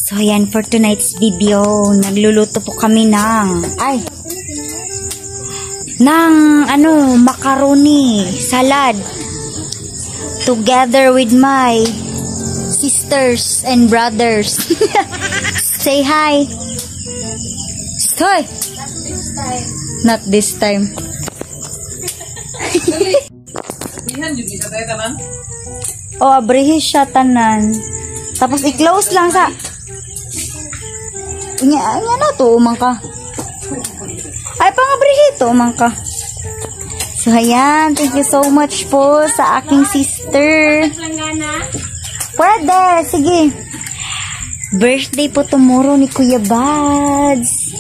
So, ayan, for tonight's video, nagluluto po kami ng macaroni salad together with my sisters and brothers. Say hi. Hoy! Not this time. Oh, abrihis siya tanan. Tapos i-close lang sa Nya na to, umang ka. Ay, pangabrihi to, umang ka. So, ayan. Thank you so much po sa aking sister. Pwede, sige. Birthday po tomorrow ni Kuya Bads.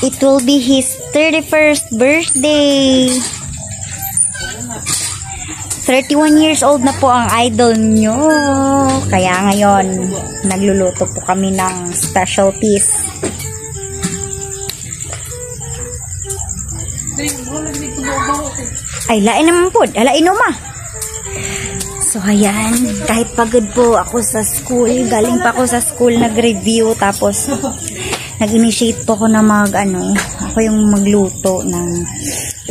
It will be his 31st birthday. 31 years old na po ang idol nyo. Kaya ngayon, nagluluto po kami ng specialties. Ay, lain naman po. Alain ma. So, ayan. Kahit pagod po ako sa school. Galing pa ako sa school, nag-review. Tapos, nag-initiate po ako na ako yung magluto ng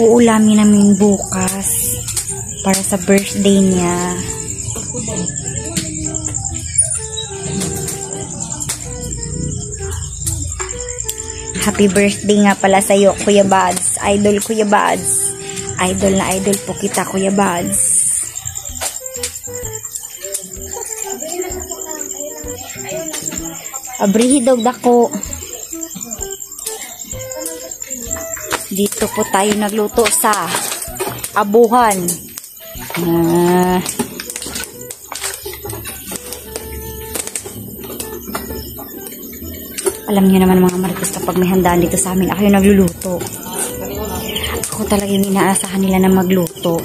uulamin namin bukas. Para sa birthday niya. Happy birthday nga pala sa iyo, Kuya Bads. Idol, Kuya Bads. Idol na idol po kita, Kuya Bads. Abrihidog dako. Dito po tayo nagluto sa abuhan. Alam niyo naman mga marites, kapag may handaan dito sa amin, ako yung nagluluto. Ako talaga yung inaasahan nila na magluto.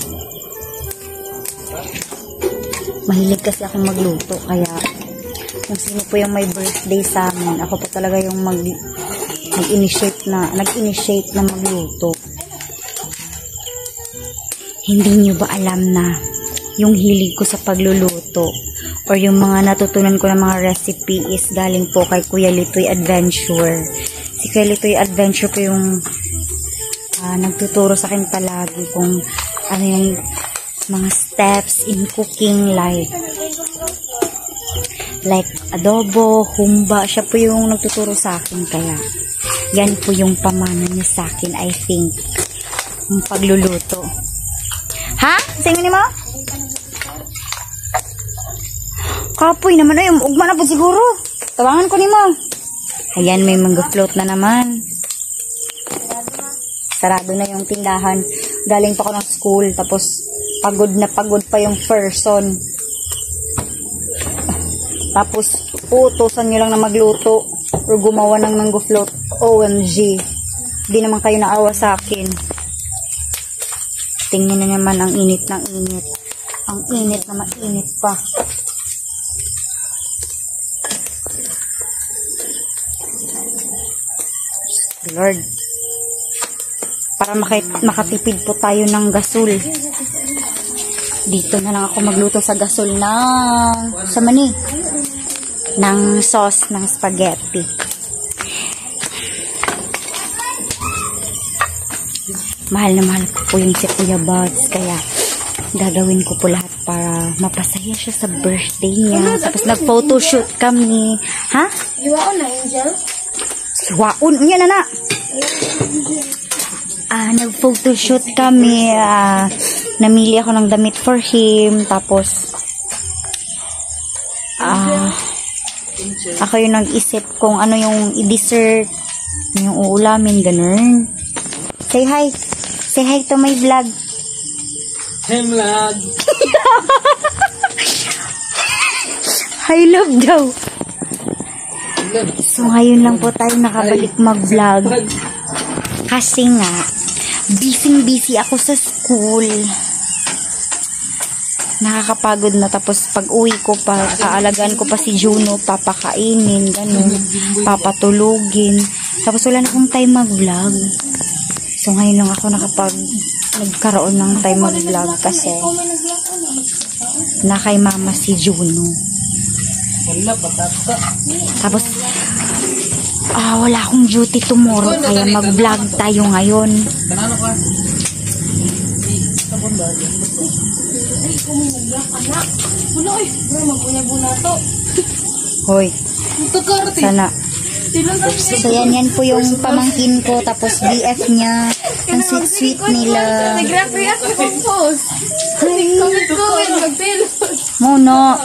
Mahilig kasi akong magluto, kaya kung sino po yung may birthday sa amin, ako po talaga yung nag-initiate na magluto. Hindi nyo ba alam na yung hilig ko sa pagluluto or yung mga natutunan ko ng mga recipe is galing po kay Kuya Litoy Adventure. Si Kuya Litoy Adventure po yung nagtuturo sa akin palagi kung ano yung mga steps in cooking like adobo, humba. Siya po yung nagtuturo sa akin, kaya yan po yung pamana niya sa akin, I think, yung pagluluto. Ha? Sa'yo ni mo? Kapoy naman ay, ugma na po siguro. Tawangan ko ni mo. Ayan, may mango float na naman. Sarado na yung tindahan. Galing pa ako ng school, tapos pagod na pagod pa yung person. Tapos, utusan nyo lang na magluto or gumawa ng mango float. OMG. Di naman kayo naawa sa akin. Tingnan na naman ang init ng init. Ang init na mainit pa. Lord. Para makatipid po tayo ng gasol. Dito na lang ako magluto sa gasol ng sauce ng spaghetti. Mahal na mahal ko po yung si Kuya Bads, kaya gagawin ko po lahat para mapasaya siya sa birthday niya. Tapos nag-photoshoot kami. Ha? Liwaon na, Angel? Liwaon? Yan na. Nag-photoshoot kami. Namili ako ng damit for him. Tapos ako yung nag-isip kung ano yung i-dessert, yung uulamin, ganun. Say hi. Say hi to my vlog. Hey, vlog. Hi, love daw. So, ngayon lang po tayo nakabalik mag-vlog. Kasi nga, busy ako sa school. Nakakapagod na. Tapos, pag uwi ko pa, aalagaan ko pa si Juno, papakainin, ganun, papatulugin. Tapos, wala na akong time mag-vlog. So, ngayon lang ako nagkaroon ng time mag-vlog kasi na kay mama si Juno. Wala, patata. Tapos, wala akong duty tomorrow, kaya mag-vlog tayo ngayon. Kanano ka? Ay, kung may nag-vlog, anak. Wala, oy. Bro, magbunya-buna to. Hoy, Magkakarte. sana. Tinanggal niya. So, yan po yung pamangkin ko, tapos BF niya. Ang sweet-sweet nila. Nag-react akong post. Comment, mag-pilot. Mono.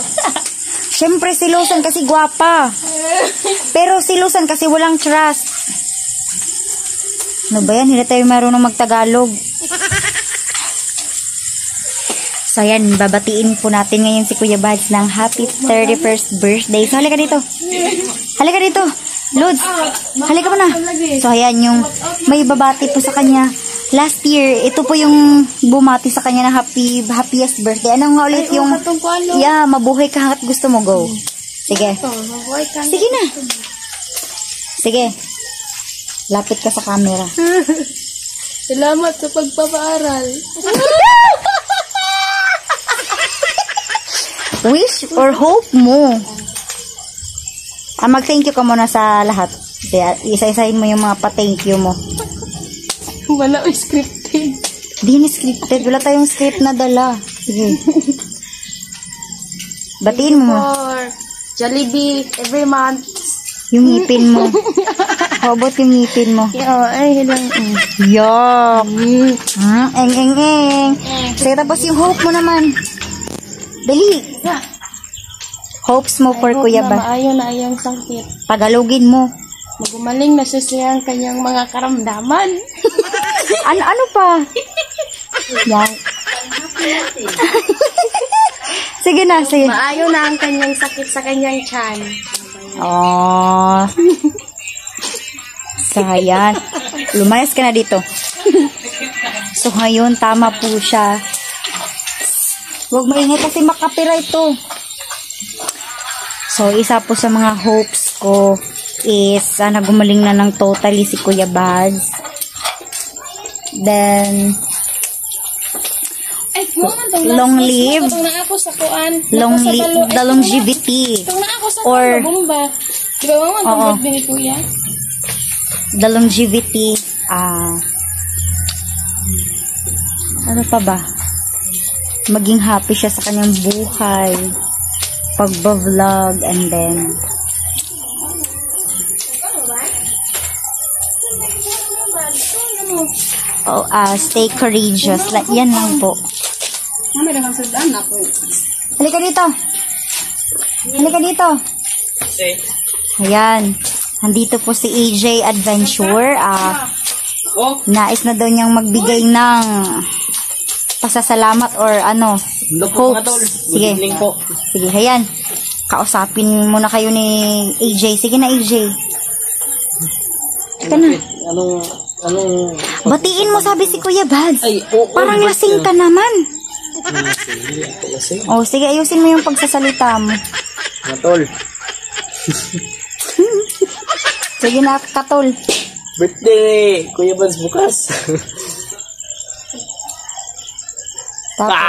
Siyempre, silusan kasi gwapa. Pero silusan kasi walang trust. Ano ba yan? Hindi tayo marunong magtagalog. So, yan. Babatiin po natin ngayon si Kuya Bads ng happy 31st birthday. So, halika dito. Halika dito. Lods, halika mo na. So, ayan yung may babati po sa kanya. Last year, ito po yung bumati sa kanya na happiest birthday. Ano nga ulit yung, yeah, mabuhay ka hanggat gusto mo, go. Sige. Sige na. Sige. Lapit ka sa camera. Salamat sa pagpapaaral. Wish or hope mo. Mag-thank you ka muna sa lahat. Isa-isahin mo yung mga pa-thank you mo. Wala scripted. Di ni scripted. Wala tayong script na dala. Sige. Batiin mo. For Jollibee every month. Yung ngipin mo. How about yung ngipin mo? Ay, hilang. Yuck. Eng. Sige, tapos yung hope mo naman. Dali. Hopes mo for Kuya ba? Maayo na ayang sakit. Tagalogin mo. Magumaling na siya siyang kanyang mga karamdaman. Ano pa? Yan. Sige na, sige. Maayo na ang kanyang sakit sa kanyang tiyan. Oh. Sayang. Lumayas ka na dito. So, ngayon, tama po siya. Huwag maingay kasi makapiright to. So, isa po sa mga hopes ko is sana gumaling na ng totally si Kuya Bads. Then, long live, the longevity, or the longevity, ano pa ba? Maging happy siya sa kanyang buhay, pagba-vlog, and then, stay courageous. Yan lang po. Halika dito. Halika dito. Ayan. Nandito po si AJ Adventure. Nais na daw niyang magbigay ng pasasalamat or hopes. Sige. Sige, ayan. Kausapin muna kayo ni AJ. Sige na, AJ. Ika na. Anong batiin mo, sabi si Kuya Bads. Parang ba't lasing yun? ka naman. Lasing? Oh, sige, ayusin mo yung pagsasalita mo. Matol. Sige na, katol. Birthday, Kuya Bads bukas. Tapos,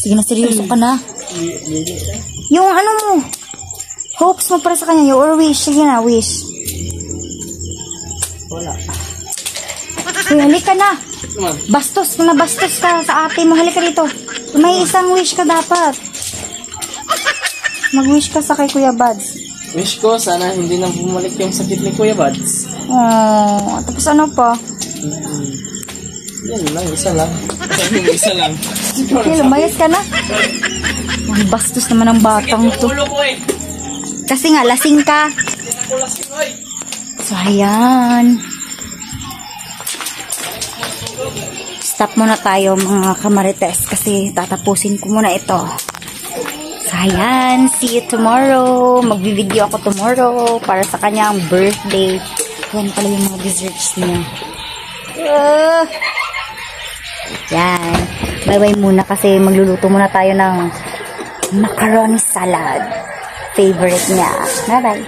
sige na, seryoso ka na. Yung ano mo, hopes mo para sa kanya, or wish. Sige na, wish. Wala. Uy, halika na. Bastos ka sa ate mo. Halika dito. May isang wish ka dapat. Mag-wish ka sa kay Kuya Bads. Wish ko, sana hindi na bumalik yung sakit ni Kuya Bads. Oh, tapos ano pa? Yan lang, isa lang. Isa lang. Okay, lumayas ka na. Ang bastos naman ng batang to. Kasi nga, lasing ka. So, ayan. Stop muna tayo mga kamarites kasi tatapusin ko muna ito. So, ayan. See you tomorrow. Magbi-video ako tomorrow para sa kanyang birthday. Yan pala yung mga desserts niya. Yan. Bye-bye muna kasi magluluto muna tayo ng macaroni salad. Favorite niya. Bye-bye.